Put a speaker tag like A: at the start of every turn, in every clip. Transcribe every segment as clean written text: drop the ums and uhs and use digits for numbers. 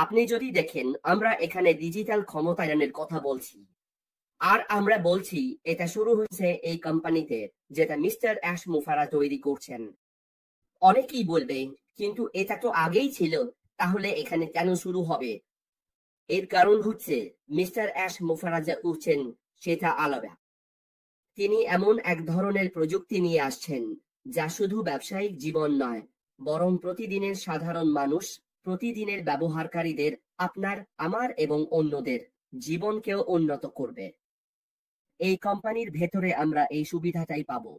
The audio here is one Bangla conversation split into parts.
A: আপনি যদি দেখেন, আমরা এখানে ডিজিটাল ক্ষমতায়নের কথা বলছি, আর আমরা বলছি এটা শুরু হয়েছে এই কোম্পানিতে যেটা মিস্টার অ্যাশ মুফারা তৈরি করছেন। অনেকেই বলবে, কিন্তু এটা তো আগেই ছিল, তাহলে এখানে কেন শুরু হবে? এর কারণ হচ্ছে মিস্টার অ্যাশ মুফারা যা করছেন সেটা আলাদা। তিনি এমন এক ধরনের প্রযুক্তি নিয়ে আসছেন যা শুধু ব্যবসায়িক জীবন নয়, বরং প্রতিদিনের সাধারণ মানুষ, প্রতিদিনের ব্যবহারকারীদের, আপনার, আমার এবং অন্যদের জীবনকেও উন্নত করবে। এই কোম্পানির ভেতরে আমরা এই সুবিধাটাই পাবো।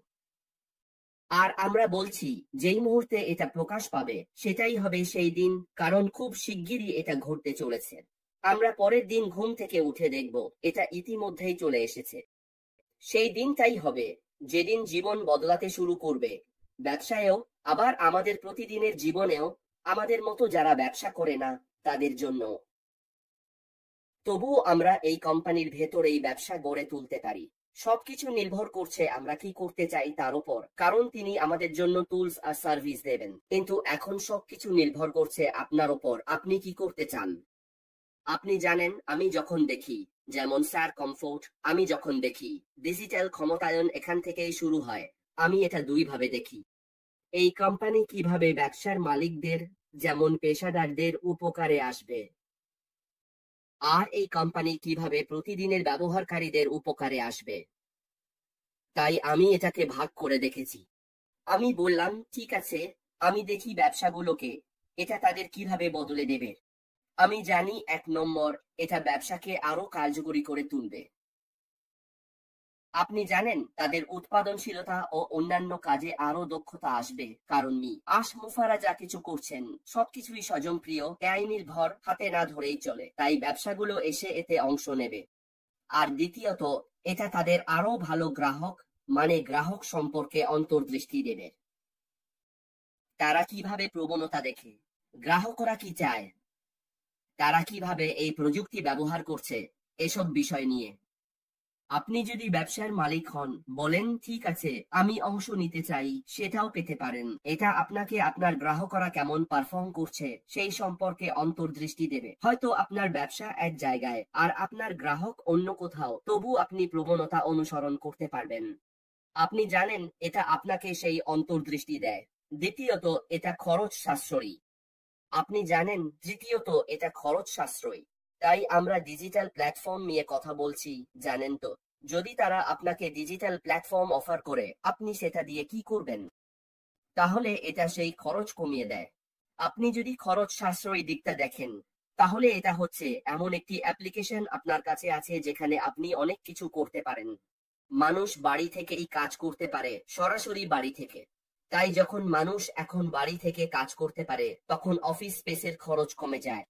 A: আর আমরা বলছি, যেই মুহূর্তে এটা প্রকাশ পাবে সেটাই হবে সেই দিন, কারণ খুব শিগগিরই এটা ঘটতে চলেছে। আমরা পরের দিন ঘুম থেকে উঠে দেখব এটা ইতিমধ্যেই চলে এসেছে। সেই দিনটাই হবে যেদিন জীবন বদলাতে শুরু করবে, ব্যবসায়েও, আবার আমাদের প্রতিদিনের জীবনেও, আমাদের মতো যারা ব্যবসা করে না তাদের জন্য। তবুও আমরা এই কোম্পানির ভেতরেই ব্যবসা গড়ে তুলতে পারি। সবকিছু নির্ভর করছে আমরা কি করতে চাই তার উপর, কারণ তিনি আমাদের জন্য টুলস আর সার্ভিস দেবেন। কিন্তু এখন সবকিছু নির্ভর করছে আপনার উপর, আপনি কি করতে চান। আপনি জানেন, আমি যখন দেখি, যেমন স্যার কমফোর্ট, আমি যখন দেখি ডিজিটাল ক্ষমতায়ন এখান থেকেই শুরু হয়, আমি এটা দুই ভাবে দেখি। এই কোম্পানি কিভাবে ব্যবসার মালিকদের, যেমন পেশাদারদের উপকারে আসবে, আর এই কোম্পানি কিভাবে প্রতিদিনের ব্যবহারকারীদের উপকারে আসবে। তাই আমি এটাকে ভাগ করে দেখেছি। আমি বললাম, ঠিক আছে, আমি দেখি ব্যবসাগুলোকে এটা তাদের কিভাবে বদলে দেবে। আমি জানি 1 নম্বর, এটা ব্যবসাকে আরো কার্যকরী করে তুলবে। আপনি জানেন, তাদের উৎপাদনশীলতা ও অন্যান্য কাজে আরো দক্ষতা আসবে, কারণ মুফারা যা কিছু করছেন সবকিছুই স্বজনপ্রিয়, ব্যয় নির্ভর, হাতে না ধরেই চলে, তাই ব্যবসাগুলো এসে এতে অংশ নেবে। আর দ্বিতীয়ত, এটা তাদের আরো ভালো গ্রাহক, মানে গ্রাহক সম্পর্কে অন্তর্দৃষ্টি দেবে। তারা কিভাবে প্রবণতা দেখে, গ্রাহকরা কি চায়, তারা কিভাবে এই প্রযুক্তি ব্যবহার করছে, এসব বিষয় নিয়ে। আপনি যদি ব্যবসার মালিক হন, বলেন ঠিক আছে আমি অংশ নিতে চাই, সেটাও পেতে পারেন। এটা আপনাকে আপনার গ্রাহকরা কেমন পারফর্ম করছে সেই সম্পর্কে অন্তর্দৃষ্টি দেবে। হয়তো আপনার ব্যবসা এক জায়গায় আর আপনার গ্রাহক অন্য কোথাও, তবু আপনি প্রবণতা অনুসরণ করতে পারবেন। আপনি জানেন, এটা আপনাকে সেই অন্তর্দৃষ্টি দেয়। দ্বিতীয়ত, এটা খরচ সাশ্রয়ী। আপনি জানেন, তৃতীয়ত, এটা খরচ সাশ্রয়ী। তাই আমরা ডিজিটাল প্ল্যাটফর্ম নিয়ে কথা বলছি, জানেন তো। যদি তারা আপনাকে ডিজিটাল প্ল্যাটফর্ম অফার করে, আপনি সেটা দিয়ে কি করবেন? তাহলে এটা সেই খরচ কমিয়ে দেয়। আপনি যদি খরচ সাশ্রয়ী দিকটা দেখেন, তাহলে এটা হচ্ছে এমন একটি অ্যাপ্লিকেশন আপনার কাছে আছে যেখানে আপনি অনেক কিছু করতে পারেন। মানুষ বাড়ি থেকেই কাজ করতে পারে, সরাসরি বাড়ি থেকে। তাই যখন মানুষ এখন বাড়ি থেকে কাজ করতে পারে, তখন অফিস স্পেসের খরচ কমে যায়।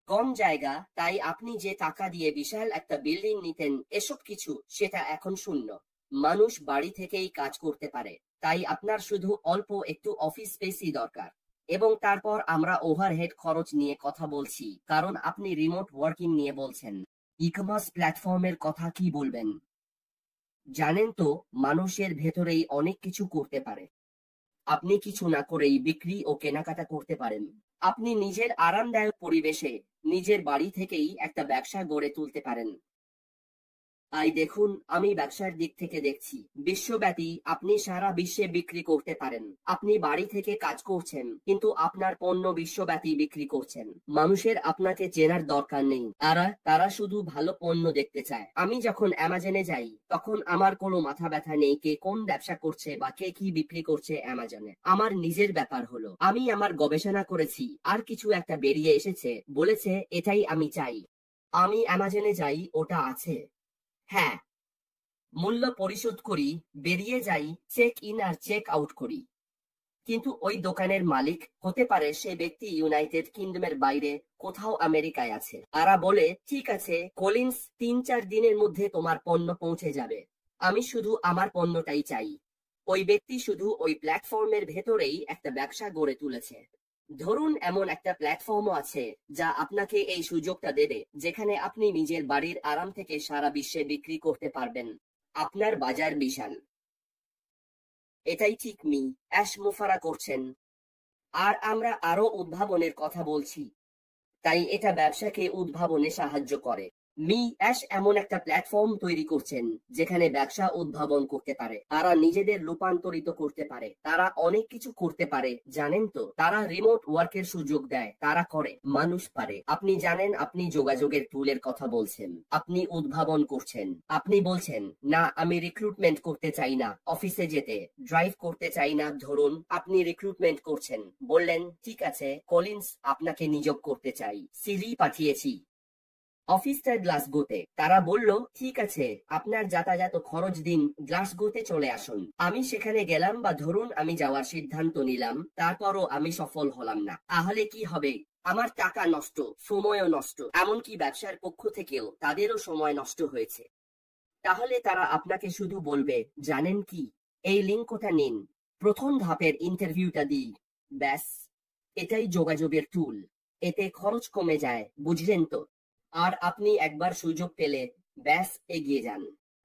A: কম জায়গা, তাই আপনি যে টাকা দিয়ে বিশাল একটা বিল্ডিং নিতেন, এসব কিছু সেটা এখন শূন্য। মানুষ বাড়ি থেকেই কাজ করতে পারে, তাই আপনার শুধু অল্প একটু অফিস স্পেসই দরকার। এবং তারপর আমরা ওভারহেড খরচ নিয়ে কথা বলছি, কারণ আপনি রিমোট ওয়ার্কিং নিয়ে বলছেন। ই কমার্স প্ল্যাটফর্মের কথা কি বলবেন? জানেন তো, মানুষের ভেতরেই অনেক কিছু করতে পারে। আপনি কিছু না করেই বিক্রি ও কেনাকাটা করতে পারেন। আপনি নিজের আরামদায়ক পরিবেশে, নিজের বাড়ি থেকেই একটা ব্যবসা গড়ে তুলতে পারেন। তাই দেখুন, আমি ব্যবসার দিক থেকে দেখছি, বিশ্বব্যাপী আপনি সারা বিশ্বে বিক্রি করতে পারেন। আপনি বাড়ি থেকে কাজ করছেন, কিন্তু আপনার পণ্য বিশ্বব্যাপী বিক্রি করছেন। মানুষের আপনাকে চেনার দরকার নেই, তারা শুধু ভালো পণ্য দেখতে চায়। আমি যখন অ্যামাজনে যাই, তখন আমার কোনো মাথা ব্যথা নেই কে কোন ব্যবসা করছে বা কে কি বিক্রি করছে অ্যামাজনে। আমার নিজের ব্যাপার হলো, আমি আমার গবেষণা করেছি, আর কিছু একটা বেরিয়ে এসেছে, বলেছে এটাই আমি চাই। আমি অ্যামাজনে যাই, ওটা আছে। হ্যাঁ, মূল্য পরিশোধ করি, বেরিয়ে যাই, চেক ইন আর চেক আউট করি। কিন্তু ওই দোকানের মালিক হতে পারে সে ব্যক্তি ইউনাইটেড কিংডমের বাইরে কোথাও আমেরিকায় আছে। তারা বলে, ঠিক আছে কলিন্স, 3-4 দিনের মধ্যে তোমার পণ্য পৌঁছে যাবে। আমি শুধু আমার পণ্যটাই চাই। ওই ব্যক্তি শুধু ওই প্ল্যাটফর্মের ভেতরেই একটা ব্যবসা গড়ে তুলেছে। ধরুন, এমন একটা প্ল্যাটফর্মও আছে যা আপনাকে এই সুযোগটা দেবে, যেখানে আপনি নিজের বাড়ির আরাম থেকে সারা বিশ্বে বিক্রি করতে পারবেন। আপনার বাজার বিশাল। এটাই ঠিক অ্যাশ মুফারা করছেন। আর আমরা আরো উদ্ভাবনের কথা বলছি। তাই এটা ব্যবসাকে উদ্ভাবনে সাহায্য করে। মি অ্যাশ এমন একটা প্ল্যাটফর্ম তৈরি করছেন যেখানে ব্যবসা উদ্ভাবন করতে পারে, তারা নিজেদের রূপান্তরিত করতে পারে, তারা অনেক কিছু করতে পারে। জানেন তো, তারা রিমোট ওয়ার্কের সুযোগ দেয়, তারা করে, মানুষ পারে। আপনি জানেন, আপনি যোগাযোগের টুলের কথা বলছেন, আপনি উদ্ভাবন করছেন, আপনি বলছেন না আমি রিক্রুটমেন্ট করতে চাই না, অফিসে যেতে ড্রাইভ করতে চাই না। ধরুন আপনি রিক্রুটমেন্ট করছেন, বললেন ঠিক আছে কলিন্স, আপনাকে নিয়োগ করতে চাই, সিভি পাঠিয়েছি। অফিসটা গ্লাসগোতে। তারা বলল ঠিক আছে, আপনার যাতায়াত খরচ দিন, গ্লাসগোতে চলে আসুন। আমি সেখানে গেলাম, বা ধরুন আমি যাওয়ার সিদ্ধান্ত নিলাম, তারপরও আমি সফল হলাম না। তাহলে কি হবে? আমার টাকা নষ্ট, সময়ও নষ্ট, এমনকি ব্যবসার পক্ষ থেকেও তাদেরও সময় নষ্ট হয়েছে। তাহলে তারা আপনাকে শুধু বলবে, জানেন কি, এই লিঙ্কটা নিন, প্রথম ধাপের ইন্টারভিউটা দিই, ব্যাস। এটাই যোগাযোগের টুল। এতে খরচ কমে যায়, বুঝলেন তো? আর আপনি একবার সুযোগ পেলে ব্যাস এগিয়ে যান।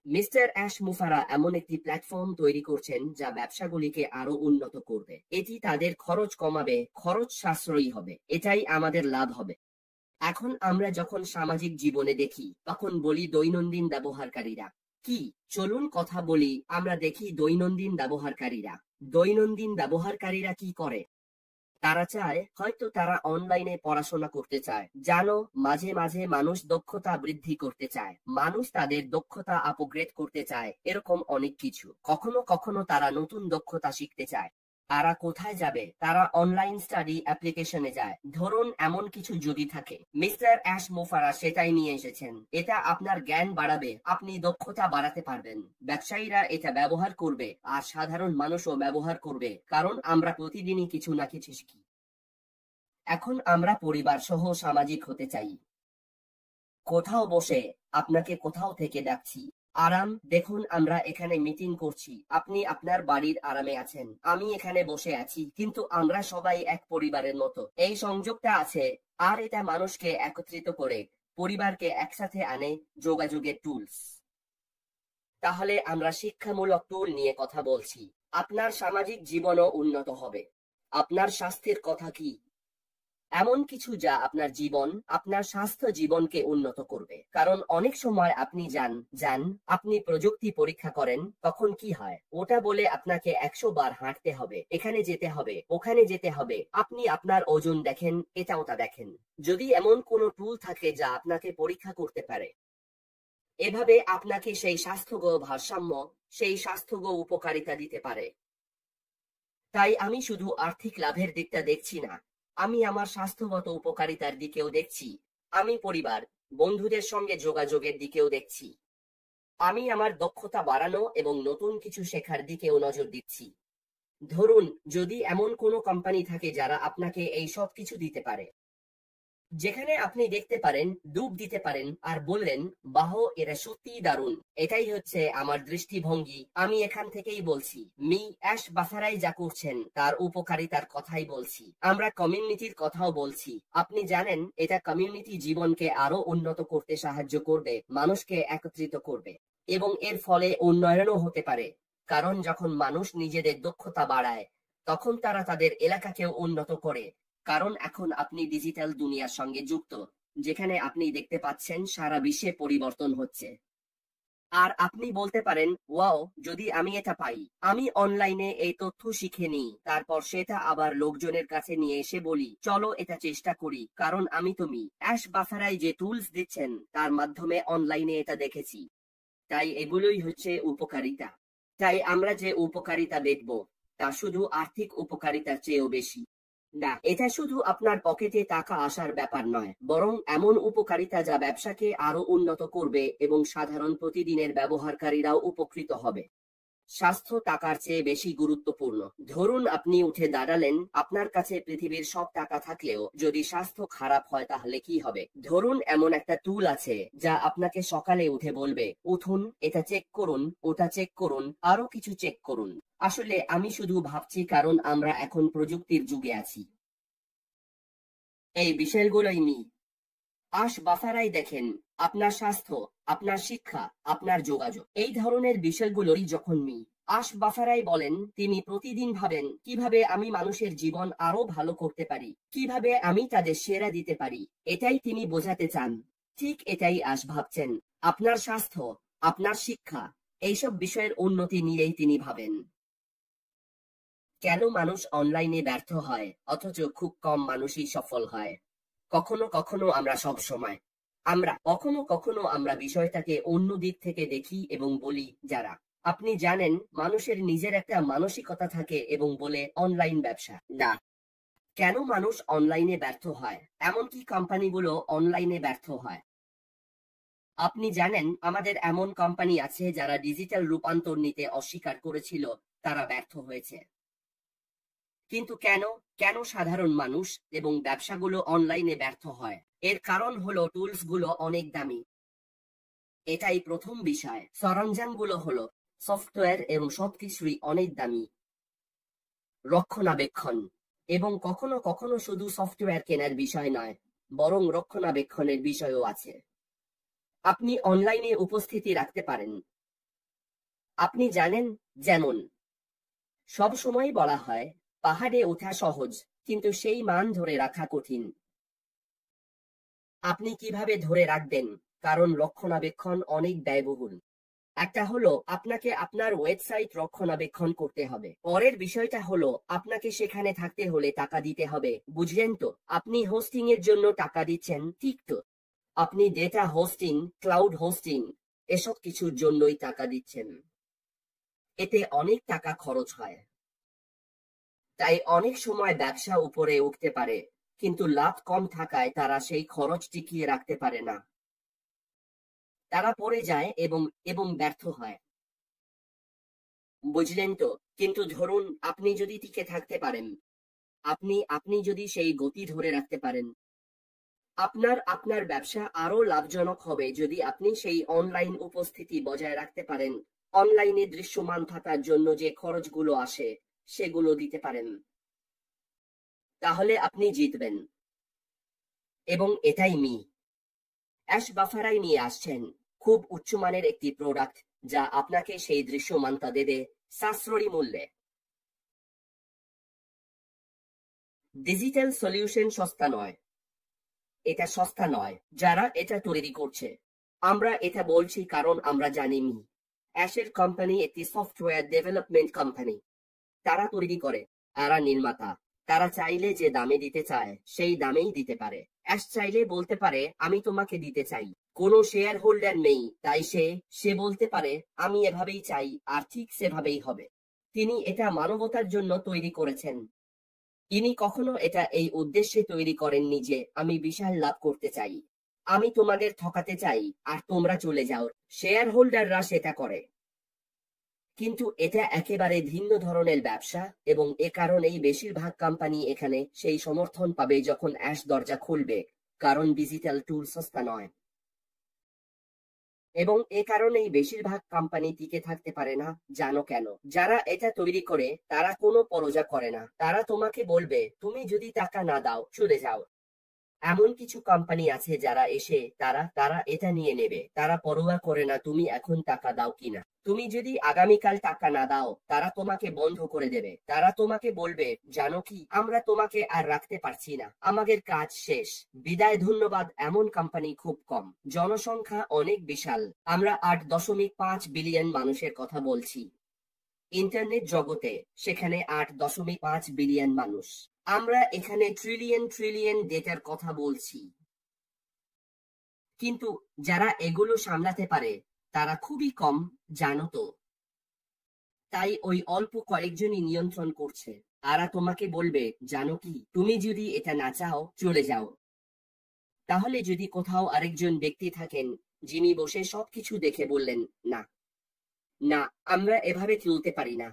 A: মিস্টার অ্যাশ মুফারা এমন একটি প্ল্যাটফর্ম তৈরি করছেন যা ব্যবসাগুলিকে আরো উন্নত করবে। এটি তাদের খরচ কমাবে, খরচ সাশ্রয়ী হবে, এটাই আমাদের লাভ হবে। এখন আমরা যখন সামাজিক জীবনে দেখি, তখন বলি দৈনন্দিন ব্যবহারকারীরা কি। চলুন কথা বলি, আমরা দেখি দৈনন্দিন ব্যবহারকারীরা কি করে। তারা চায়, হয়তো তারা অনলাইনে পড়াশোনা করতে চায়, জানো, মাঝে মাঝে মানুষ দক্ষতা বৃদ্ধি করতে চায়, মানুষ তাদের দক্ষতা আপগ্রেড করতে চায়, এরকম অনেক কিছু। কখনো কখনো তারা নতুন দক্ষতা শিখতে চায়। তারা কোথায় যাবে? তারা অনলাইন স্টাডি অ্যাপ্লিকেশনে যায়। ধরুন এমন কিছু যদি থাকে, মিস্টার অ্যাশ মোফারা সেটাই নিয়ে এসেছেন। এটা আপনার জ্ঞান বাড়াবে, আপনি দক্ষতা বাড়াতে পারবেন, ব্যবসায়ীরা এটা ব্যবহার করবে, আর সাধারণ মানুষও ব্যবহার করবে, কারণ আমরা প্রতিদিনই কিছু না কিছু শিখি। এখন আমরা পরিবার সহ সামাজিক হতে চাই। কোথাও বসে আপনাকে কোথাও থেকে ডাকছি, আরাম, দেখুন আমরা এখানে মিটিং করছি, আপনি আপনার বাড়ির আরামে আছেন, আমি এখানে বসে আছি, কিন্তু আমরা সবাই এক পরিবারের মতো। এই সংযোগটা আছে, আর এটা মানুষকে একত্রিত করে, পরিবারকে একসাথে আনে। যোগাযোগের টুলস। তাহলে আমরা শিক্ষামূলক টুল নিয়ে কথা বলছি। আপনার সামাজিক জীবনও উন্নত হবে। আপনার স্বাস্থ্যের কথা কি? এমন কিছু যা আপনার স্বাস্থ্য জীবনকে উন্নত করবে। কারণ অনেক সময় আপনি আপনি প্রযুক্তি পরীক্ষা করেন, তখন কি হয়? ওটা বলে আপনাকে 100 বার হাঁটতে হবে, এখানে যেতে হবে, ওখানে যেতে হবে। আপনি আপনার ওজন দেখেন, এটা ওটা দেখেন। যদি এমন কোনো টুল থাকে যা আপনাকে পরীক্ষা করতে পারে, এভাবে আপনাকে সেই স্বাস্থ্যগত ভারসাম্য, সেই স্বাস্থ্যগত উপকারিতা দিতে পারে। তাই আমি শুধু আর্থিক লাভের দিকটা দেখছি না, আমি আমার স্বাস্থ্যগত উপকারিতার দিকেও দেখছি। আমি পরিবার, বন্ধুদের সঙ্গে যোগাযোগের দিকেও দেখছি। আমি আমার দক্ষতা বাড়ানো এবং নতুন কিছু শেখার দিকেও নজর দিচ্ছি। ধরুন যদি এমন কোনো কোম্পানি থাকে যারা আপনাকে এই সব কিছু দিতে পারে, যেখানে আপনি দেখতে পারেন, ডুব দিতে পারেন, আর বললেন, বাহ, এরা সত্যিই দারুণ। এটাই হচ্ছে আমার দৃষ্টিভঙ্গি। আমি এখান থেকেই বলছি, মি অ্যাশ বাফারাই যা করছেন তার উপকারিতার কথাই বলছি। আমরা কমিউনিটির কথাও বলছি। আপনি জানেন, এটা কমিউনিটি জীবনকে আরো উন্নত করতে সাহায্য করবে, মানুষকে একত্রিত করবে, এবং এর ফলে উন্নয়নও হতে পারে। কারণ যখন মানুষ নিজেদের দক্ষতা বাড়ায়, তখন তারা তাদের এলাকাকেও উন্নত করে। কারণ এখন আপনি ডিজিটাল দুনিয়ার সঙ্গে যুক্ত, যেখানে আপনি দেখতে পাচ্ছেন সারা বিশ্বে পরিবর্তন হচ্ছে। আর আপনি বলতে পারেন, ওয়াও, যদি আমি এটা পাই, আমি অনলাইনে এই তথ্য শিখে নিই, তারপর সেটা আবার লোকজনের কাছে নিয়ে এসে বলি, চলো এটা চেষ্টা করি, কারণ আমি তুমি অ্যাশ বাফারাই যে টুলস দিচ্ছেন তার মাধ্যমে অনলাইনে এটা দেখেছি। তাই এগুলোই হচ্ছে উপকারিতা। তাই আমরা যে উপকারিতা দেখব, তা শুধু আর্থিক উপকারিতার চেয়েও বেশি না। এটা শুধু আপনার পকেটে টাকা আসার ব্যাপার নয়, বরং এমন উপকারিতা যা ব্যবসাকে আরো উন্নত করবে এবং সাধারণ প্রতিদিনের ব্যবহারকারীরাও উপকৃত হবে। স্বাস্থ্য টাকার চেয়ে বেশি গুরুত্বপূর্ণ। ধরুন আপনি উঠে দাঁড়ালেন, আপনার কাছে পৃথিবীর সব টাকা থাকলেও যদি স্বাস্থ্য খারাপ হয়, তাহলে কি হবে? ধরুন এমন একটা টুল আছে যা আপনাকে সকালে উঠে বলবে, উঠুন, এটা চেক করুন, ওটা চেক করুন, আরো কিছু চেক করুন। আসলে আমি শুধু ভাবছি, কারণ আমরা এখন প্রযুক্তির যুগে আছি। এই বিষয়গুলোই মি আশ বাফারাই দেখেন। আপনার স্বাস্থ্য, আপনার শিক্ষা, আপনার যোগাযোগ, এই ধরনের বিষয়গুলোই যখন মি আশ বাফারাই বলেন, তিনি প্রতিদিন ভাবেন কিভাবে আমি মানুষের জীবন আরো ভালো করতে পারি, কিভাবে আমি তাদের সেরা দিতে পারি। এটাই তিনি বোঝাতে চান। ঠিক এটাই আশ ভাবছেন। আপনার স্বাস্থ্য, আপনার শিক্ষা, এইসব বিষয়ের উন্নতি নিয়েই তিনি ভাবেন। কেন মানুষ অনলাইনে ব্যর্থ হয় অথচ খুব কম মানুষই সফল হয়? কখনো কখনো আমরা সব সময় কখনো আমরা বিষয়টাকে অন্য দিক থেকে দেখি এবং বলি যারা আপনি জানেন মানুষের নিজের একটা মানসিকতা থাকে এবং বলে অনলাইন ব্যবসা না। কেন মানুষ অনলাইনে ব্যর্থ হয়, এমনকি কোম্পানিগুলো অনলাইনে ব্যর্থ হয়? আপনি জানেন আমাদের এমন কোম্পানি আছে যারা ডিজিটাল রূপান্তর নিতে অস্বীকার করেছিল, তারা ব্যর্থ হয়েছে। কিন্তু কেন কেন সাধারণ মানুষ এবং ব্যবসাগুলো অনলাইনে ব্যর্থ হয়? এর কারণ হলো টুলস গুলো অনেক দামি। এটাই প্রথম বিষয়। সরঞ্জামগুলো হলো সফটওয়্যার এবং সবকিছুই অনেক দামি। রক্ষণাবেক্ষণ, এবং কখনো কখনো শুধু সফটওয়্যার কেনার বিষয় নয়, বরং রক্ষণাবেক্ষণের বিষয়ও আছে। আপনি অনলাইনে উপস্থিতি রাখতে পারেন। আপনি জানেন, যেমন সব সময় বলা হয় পাহাড়ে ওঠা সহজ, কিন্তু সেই মান ধরে রাখা কঠিন। আপনি কিভাবে ধরে রাখবেন? কারণ রক্ষণাবেক্ষণ অনেক ব্যয়বহুল। একটা হলো আপনাকে আপনার ওয়েবসাইট রক্ষণাবেক্ষণ করতে হবে। পরের বিষয়টা হলো আপনাকে সেখানে থাকতে হলে টাকা দিতে হবে, বুঝলেন তো? আপনি হোস্টিং এর জন্য টাকা দিচ্ছেন, ঠিক তো? আপনি ডেটা হোস্টিং, ক্লাউড হোস্টিং, এসব কিছুর জন্যই টাকা দিচ্ছেন। এতে অনেক টাকা খরচ হয়। তাই অনেক সময় ব্যবসা উপরে উঠতে পারে, কিন্তু লাভ কম থাকায় তারা সেই খরচ টিকিয়ে রাখতে পারে না। তারা পড়ে যায় এবং ব্যর্থ হয়, বুঝলেন তো? কিন্তু ধরুন আপনি যদি টিকে থাকতে পারেন, আপনি যদি সেই গতি ধরে রাখতে পারেন, আপনার ব্যবসা আরো লাভজনক হবে যদি আপনি সেই অনলাইন উপস্থিতি বজায় রাখতে পারেন। অনলাইনে দৃশ্যমান থাকার জন্য যে খরচগুলো আসে সেগুলো দিতে পারেন। তাহলে আপনি জিতবেন। এবং এটাই অ্যাশ বাফারাই নিয়ে আসছেন, খুব উচ্চমানের একটি প্রোডাক্ট যা আপনাকে সেই দৃশ্যমানতা দেবে সাশ্রয়ী মূল্যে। ডিজিটাল সলিউশন সস্তা নয়। এটা সস্তা নয় যারা এটা তৈরি করছে। আমরা এটা বলছি কারণ আমরা জানি অ্যাশের কোম্পানি একটি সফটওয়্যার ডেভেলপমেন্ট কোম্পানি। তারা তৈরি করে, তারা নির্মাতা। তারা চাইলে যে দামে দিতে চায় সেই দামেই দিতে পারে। অ্যাশ চাইলে বলতে পারে আমি তোমাকে দিতে চাই। কোনো শেয়ার হোল্ডার নেই, তাই সে বলতে পারে আমি এভাবেই চাই, আর ঠিক সেভাবেই হবে। তিনি এটা মানবতার জন্য তৈরি করেছেন। তিনি কখনো এটা এই উদ্দেশ্যে তৈরি করেননি যে আমি বিশাল লাভ করতে চাই, আমি তোমাদের ঠকাতে চাই আর তোমরা চলে যাও। শেয়ার হোল্ডাররা সেটা করে। কিন্তু এটা একেবারে ভিন্ন ধরনের ব্যবসা, এবং এ কারণেই বেশিরভাগ কোম্পানি এখানে সেই সমর্থন পাবে যখন অ্যাশ দরজা খুলবে, কারণ ডিজিটাল টুল সস্তা নয়। এবং এ কারণেই বেশিরভাগ কোম্পানি টিকে থাকতে পারে না। জানো কেন? যারা এটা তৈরি করে তারা কোনো পরোয়া করে না। তারা তোমাকে বলবে তুমি যদি টাকা না দাও চলে যাও। এমন কিছু কোম্পানি আছে যারা এসে তারা এটা নিয়ে নেবে। তারা পরোয়া করে না তুমি এখন টাকা দাও কিনা। তুমি যদি আগামীকাল টাকা না দাও তারা তোমাকে বন্ধ করে দেবে। তারা তোমাকে বলবে জানো কি, আমরা তোমাকে আর রাখতে পারছি না, আমাদের কাজ শেষ, বিদায়, ধন্যবাদ। এমন কোম্পানি খুব কম। জনসংখ্যা অনেক বিশাল। আমরা 8.5 বিলিয়ন মানুষের কথা বলছি ইন্টারনেট জগতে, সেখানে 8.5 বিলিয়ন মানুষ। আমরা এখানে ট্রিলিয়ন ট্রিলিয়ন ডেটার কথা বলছি। কিন্তু যারা এগুলো সামলাতে পারে তারা খুবই কম, জানো তো? তাই ওই অল্প কয়েকজনই নিয়ন্ত্রণ করছে। তারা তোমাকে বলবে জানো কি, তুমি যদি এটা না চাও চলে যাও। তাহলে যদি কোথাও আরেকজন ব্যক্তি থাকেন যিনি বসে সবকিছু দেখে বললেন না না, আমরা এভাবে চলতে পারি না,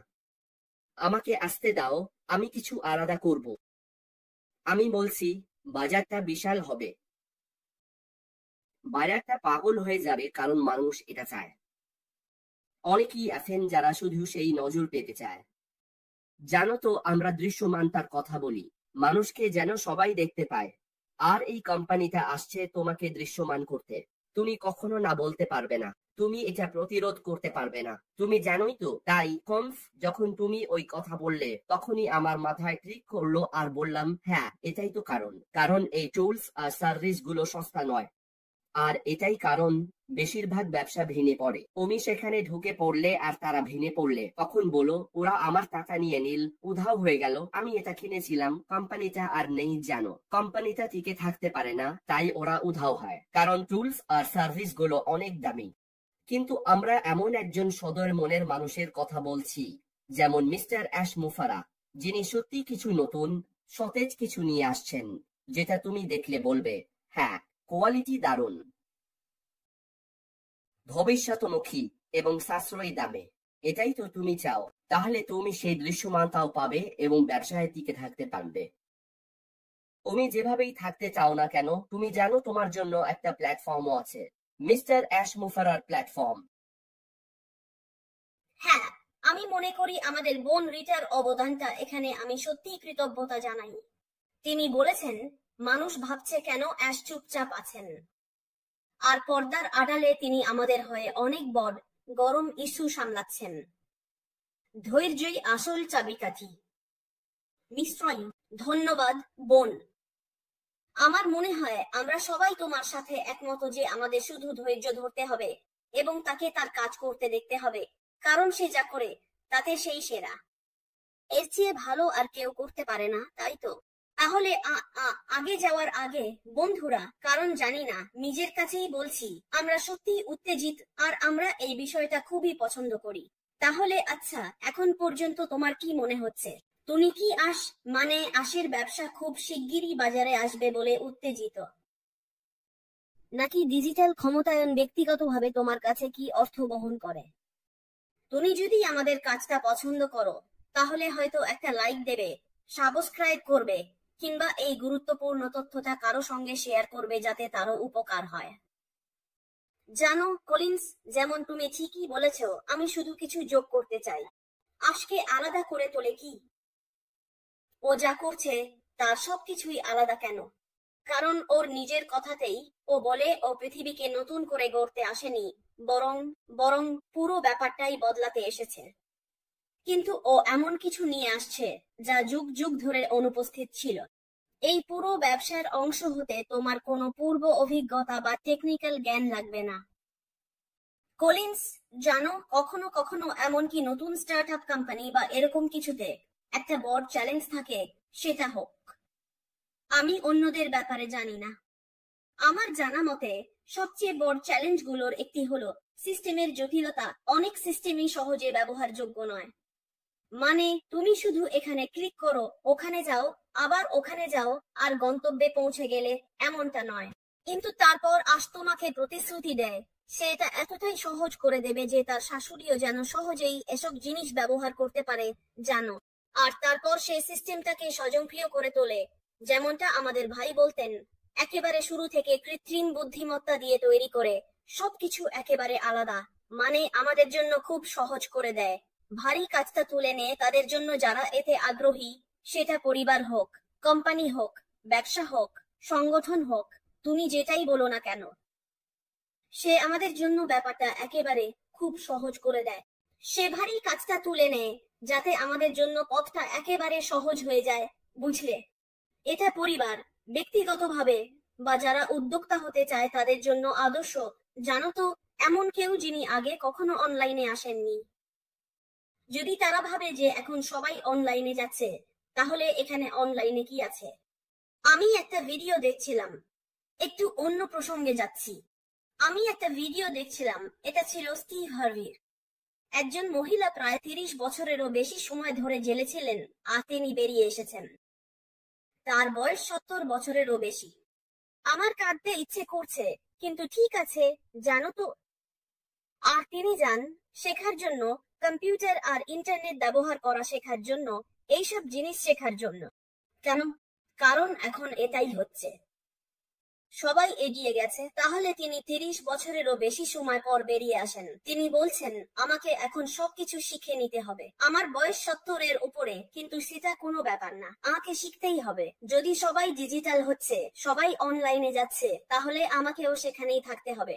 A: আমাকে আসতে দাও, আমি কিছু আলাদা করব। আমি বলছি বাজারটা বিশাল হবে। বাজারটা পাগল হয়ে যাবে, কারণ মানুষ এটা চায়। অনেকেই আছেন যারা শুধু সেই নজর পেতে চায়। জানো তো, আমরা দৃশ্যমানতার কথা বলি, মানুষকে যেন সবাই দেখতে পায়। আর এই কোম্পানিটা আসছে তোমাকে দৃশ্যমান করতে। তুমি কখনো না বলতে পারবে না। তুমি এটা প্রতিরোধ করতে পারবে না। তুমি জানোই তো। তাই কনফ যখন তুমি ওই কথা বললে তখনই আমার মাথায় ক্লিক করলো আর বললাম, হ্যাঁ, এটাই তো কারণ। কারণ এই টুলস আর সার্ভিস গুলো সস্তা নয়। আর এটাই কারণ বেশিরভাগ ব্যবসা ভেঙে পড়ে। তুমি সেখানে ঢুকে পড়লে আর তারা ভেঙে পড়লে, তখন বলো ওরা আমার টাকা নিয়ে নিল, উধাও হয়ে গেল, আমি এটা কিনেছিলাম, কোম্পানিটা আর নেই। জানো, কোম্পানিটা টিকে থাকতে পারে না, তাই ওরা উধাও হয়, কারণ টুলস আর সার্ভিস গুলো অনেক দামি। কিন্তু আমরা এমন একজন সদয় মনের মানুষের কথা বলছি, যেমন মিস্টার অ্যাশ মুফারা, যিনি সত্যি কিছু নতুন, সতেজ কিছু নিয়ে আসছেন, যেটা তুমি দেখলে বলবে, হ্যাঁ, কোয়ালিটি দারুণ, ভবিষ্যৎমুখী এবং সাশ্রয়ী দামে। এটাই তো তুমি চাও। তাহলে তুমি সেই দৃশ্যমানতাও পাবে এবং ব্যবসায় টিকে থাকতে পারবে। তুমি যেভাবেই থাকতে চাও না কেন, তুমি জানো তোমার জন্য একটা প্ল্যাটফর্মও আছে, মিস্টার অ্যাশ মুফারার প্ল্যাটফর্ম।
B: হ্যাঁ, আমি মনে করি আমাদের বোন রিটার অবদানটা এখানে আমি সত্যিই কৃতজ্ঞতা জানাই। তিনি বলেছেন, মানুষ ভাবছে কেন অ্যাশ চুপচাপ আছেন, আর পর্দার আড়ালে তিনি আমাদের হয়ে অনেক বড় গরম ইস্যু সামলাচ্ছেন। ধৈর্যই আসল চাবিকাঠি। নিশ্চয়ই। ধন্যবাদ বোন। আমার মনে হয় আমরা সবাই তোমার সাথে একমত যে আমাদের শুধু ধৈর্য ধরতে হবে এবং তাকে তার কাজ করতে দেখতে হবে, কারণ সে যা করে তাতে সেই সেরা। এর চেয়ে ভালো আর কেউ করতে পারে না, তাই তো? তাহলে আগে যাওয়ার আগে বন্ধুরা, কারণ জানি না, নিজের কাছেই বলছি, আমরা সত্যিই উত্তেজিত আর আমরা এই বিষয়টা খুবই পছন্দ করি। তাহলে আচ্ছা, এখন পর্যন্ত তোমার কি মনে হচ্ছে? তুমি কি আশের ব্যবসা খুব শিগগিরই বাজারে আসবে বলে উত্তেজিত, নাকি ডিজিটাল ক্ষমতায়ন ব্যক্তিগতভাবে তোমার কাছে কি অর্থ বহন করে? তুমি যদি আমাদের কাজটা পছন্দ করো তাহলে হয়তো একটা লাইক দেবে, সাবস্ক্রাইব করবে, কিংবা এই গুরুত্বপূর্ণ তথ্যটা কারো সঙ্গে শেয়ার করবে যাতে তারও উপকার হয়। জানো কলিন্স, যেমন তুমি ঠিকই বলেছো, আমি শুধু কিছু যোগ করতে চাই। আশকে আলাদা করে তোলে কি? ও যা করছে তার সবকিছুই আলাদা কেন? কারণ ওর নিজের কথাতেই ও বলে ও পৃথিবীকে নতুন করে গড়তে আসেনি, বরং বরং পুরো ব্যাপারটাই বদলাতে এসেছে। কিন্তু ও এমন কিছু নিয়ে আসছে যা যুগ যুগ ধরে অনুপস্থিত ছিল। এই পুরো ব্যবসার অংশ হতে তোমার কোনো পূর্ব অভিজ্ঞতা বা টেকনিক্যাল জ্ঞান লাগবে না। কলিন্স, জানো, কখনো কখনো এমনকি নতুন স্টার্টআপ কোম্পানি বা এরকম কিছুতে একটা বড় চ্যালেঞ্জ থাকে, সেটা হোক। আমি অন্যদের ব্যাপারে জানি না। আমার জানা মতে সবচেয়ে বড় চ্যালেঞ্জগুলোর একটি হলো সিস্টেমের জটিলতা। অনেক সিস্টেমই সহজে ব্যবহারযোগ্য নয়। মানে তুমি শুধু এখানে ক্লিক করো, ওখানে যাও, আবার ওখানে যাও, আর গন্তব্যে পৌঁছে গেলে, এমনটা নয়। কিন্তু তারপর তোমাকে প্রতিশ্রুতি দেয় সে এটা এতটাই সহজ করে দেবে যে তার শাশুড়িও যেন সহজেই এসব জিনিস ব্যবহার করতে পারে, জানো। আর তারপর সে সিস্টেমটাকে স্বয়ংক্রিয় করে তোলে, যেমনটা আমাদের ভাই বলতেন, একেবারে শুরু থেকে কৃত্রিম বুদ্ধিমত্তা দিয়ে তৈরি করে সবকিছু একেবারে আলাদা। মানে আমাদের জন্য খুব সহজ করে দেয়। ভারী কাজটা তুলে নেয় তাদের জন্য যারা এতে আগ্রহী, সেটা পরিবার হোক, কোম্পানি হোক, ব্যবসা হোক, সংগঠন হোক, তুমি যেটাই বলো না কেন, সে আমাদের জন্য ব্যাপারটা একেবারে খুব সহজ করে দেয়। সে ভারী কাজটা তুলে নেয় যাতে আমাদের জন্য পথটা একেবারে সহজ হয়ে যায়, বুঝলে? এটা পরিবার, ব্যক্তিগতভাবে, বা যারা উদ্যোক্তা হতে চায় তাদের জন্য আদর্শ। জানো তো, এমন কেউ যিনি আগে কখনো অনলাইনে আসেননি। যদি তারা ভাবে যে এখন সবাই অনলাইনে যাচ্ছে, তাহলে এখানে অনলাইনে কি আছে? আমি একটা ভিডিও দেখছিলাম, একটু অন্য প্রসঙ্গে যাচ্ছি। আমি একটা ভিডিও দেখছিলাম, এটা ছিল স্টিভ হার্ভির। একজন মহিলা প্রায় 30 বছরেরও বেশি সময় ধরে জেলে ছিলেন, আর তিনি বেরিয়ে এসেছেন। তার বয়স 70 বছরেরও বেশি। আমার কাঁদতে ইচ্ছে করছে, কিন্তু ঠিক আছে, জানো তো। আর তিনি যান শেখার জন্য, কম্পিউটার আর ইন্টারনেট ব্যবহার করা শেখার জন্য, এইসব জিনিস শেখার জন্য। কেন? কারণ এখন এটাই হচ্ছে। সবাই এগিয়ে গেছে, তাহলে তিনি 30 বছরেরও বেশি সময় পর বেরিয়ে আসেন। তিনি বলছেন, আমাকে এখন সবকিছু শিখে নিতে হবে। আমার বয়স 70-এর উপরে, কিন্তু সেটা কোনো ব্যাপার না, আমাকে শিখতেই হবে। যদি সবাই ডিজিটাল হচ্ছে, সবাই অনলাইনে যাচ্ছে, তাহলে আমাকেও সেখানেই থাকতে হবে।